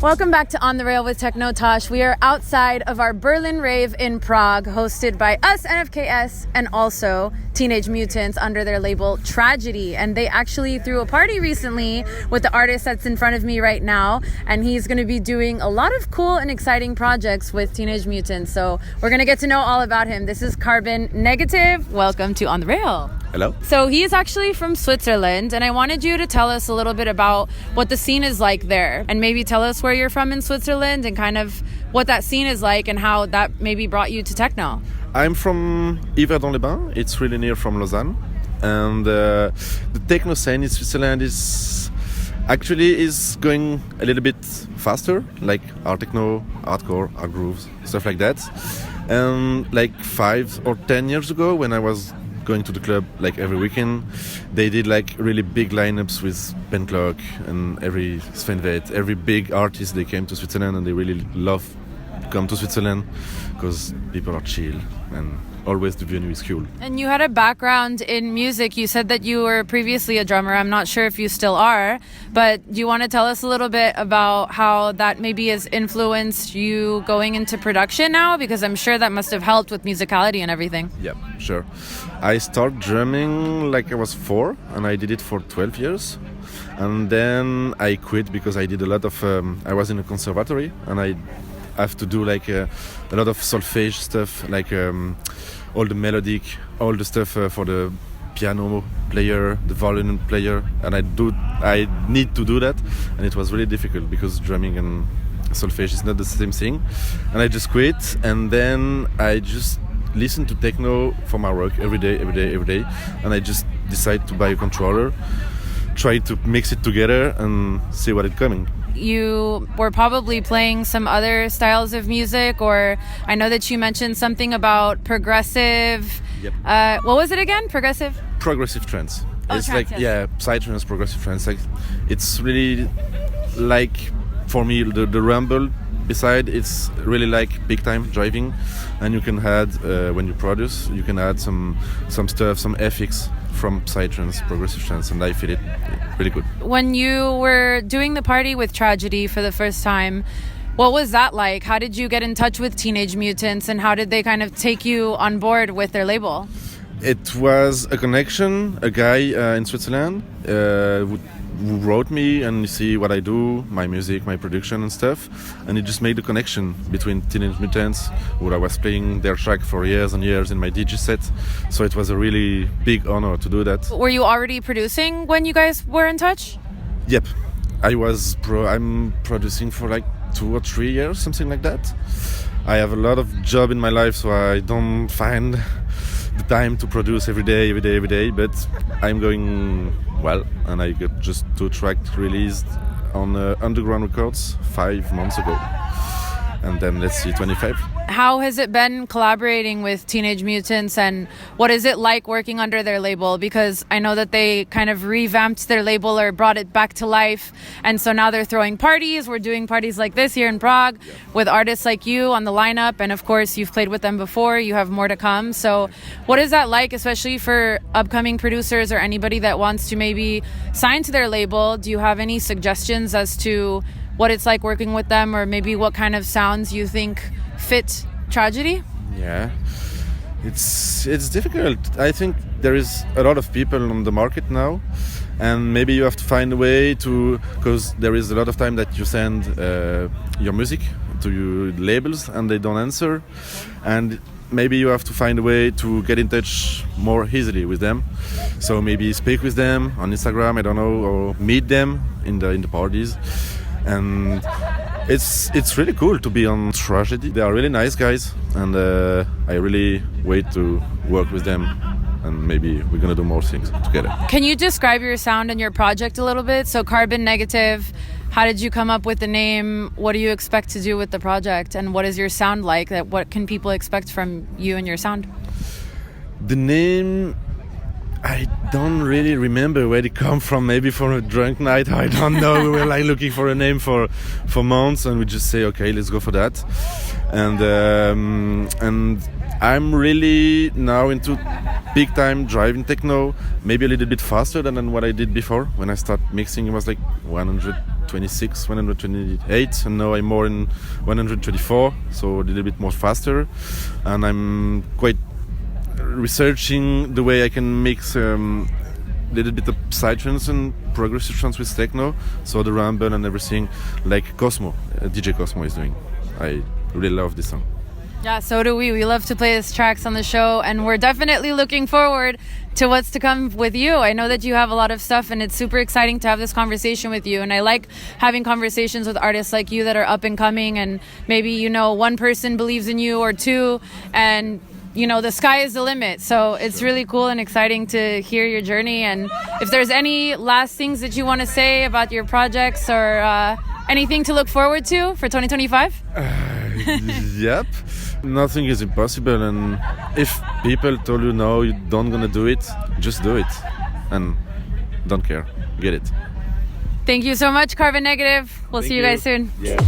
Welcome back to On the Rail with Techno Tosh. We are outside of our Berlin Rave in Prague, hosted by us, NFKS, and also Teenage Mutants under their label TRAGEDIE. And they actually threw a party recently with the artist that's in front of me right now. And he's going to be doing a lot of cool and exciting projects with Teenage Mutants. So we're going to get to know all about him. This is Carbon Negativ. Welcome to On the Rail. Hello. So he is actually from Switzerland, and I wanted you to tell us a little bit about what the scene is like there, and maybe tell us where you're from in Switzerland and kind of what that scene is like and how that maybe brought you to techno. I'm from Yverdon-les-Bains. It's really near from Lausanne, and the techno scene in Switzerland is going a little bit faster, like art techno, hardcore, art grooves, stuff like that. And like 5 or 10 years ago, when I was going to the club like every weekend, they did like really big lineups with Ben Clock and every Sven Väth, every big artist. They came to Switzerland and they really love to come to Switzerland because people are chill and always the venue is cool. And you had a background in music. You said that you were previously a drummer. I'm not sure if you still are, but do you want to tell us a little bit about how that maybe has influenced you going into production now? Because I'm sure that must have helped with musicality and everything. Yeah, sure. I started drumming like I was 4 and I did it for 12 years. And then I quit because I did a lot of, I was in a conservatory and I have to do like a lot of solfège stuff, like all the melodic, all the stuff for the piano player, the violin player, and I need to do that, and it was really difficult because drumming and solfège is not the same thing, and I just quit, and then I just listen to techno for my work every day, and I just decided to buy a controller, try to mix it together and see what it's coming. You were probably playing some other styles of music, or I know that you mentioned something about progressive. Yep. What was it again? Progressive trance. Oh, it's trance, like, yes. yeah, psytrance, progressive trance. Like, it's really like, for me, the rumble beside, it's really like big time driving, and you can add when you produce, you can add some stuff, some FX from psytrance, progressive trance, and I feel it really good. When you were doing the party with TRAGEDIE for the first time, what was that like? How did you get in touch with Teenage Mutants, and how did they kind of take you on board with their label? It was a connection, a guy in Switzerland who wrote me and see what I do, my music, my production and stuff, and it just made the connection between Teenage Mutants, who I was playing their track for years and years in my DJ set, so it was a really big honor to do that. Were you already producing when you guys were in touch? Yep, I'm producing for like 2 or 3 years, something like that. I have a lot of job in my life, so I don't find the time to produce every day, but I'm going well, and I got just 2 tracks released on Underground Records 5 months ago, and then let's see 25. How has it been collaborating with Teenage Mutants, and what is it like working under their label? Because I know that they kind of revamped their label or brought it back to life, and so now they're throwing parties. We're doing parties like this here in Prague with artists like you on the lineup, and of course you've played with them before, you have more to come. So what is that like, especially for upcoming producers or anybody that wants to maybe sign to their label? Do you have any suggestions as to what it's like working with them, or maybe what kind of sounds you think fit TRAGEDIE? Yeah, it's difficult. I think there is a lot of people on the market now, and maybe you have to find a way to, because there is a lot of time that you send your music to your labels and they don't answer, and maybe you have to find a way to get in touch more easily with them. So maybe speak with them on Instagram, I don't know, or meet them in the parties. And it's really cool to be on TRAGEDIE. They are really nice guys, and I really wait to work with them, and maybe we're gonna do more things together. Can you describe your sound and your project a little bit? So Carbon Negativ, how did you come up with the name? What do you expect to do with the project, and what is your sound like? What can people expect from you and your sound? The name, I don't really remember where they come from. Maybe from a drunk night. I don't know. We were like looking for a name for months, and we just say, okay, let's go for that. And I'm really now into big time driving techno. Maybe a little bit faster than what I did before. When I started mixing, it was like 126, 128, and now I'm more in 124, so a little bit more faster. And I'm quite researching the way I can mix little bit of psytrance and progressive trance with techno, so the rumble and everything, like Cosmo, DJ Cosmo is doing. I really love this song. Yeah, so do we. We love to play his tracks on the show, and we're definitely looking forward to what's to come with you. I know that you have a lot of stuff, and it's super exciting to have this conversation with you. And I like having conversations with artists like you that are up and coming, and maybe, you know, one person believes in you or two, and you know, the sky is the limit. So it's really cool and exciting to hear your journey. And if there's any last things that you want to say about your projects or anything to look forward to for 2025? Yep. Nothing is impossible. And if people told you no, you don't gonna do it, just do it. And don't care. Get it. Thank you so much, Carbon Negativ. We'll see you guys soon. Yeah.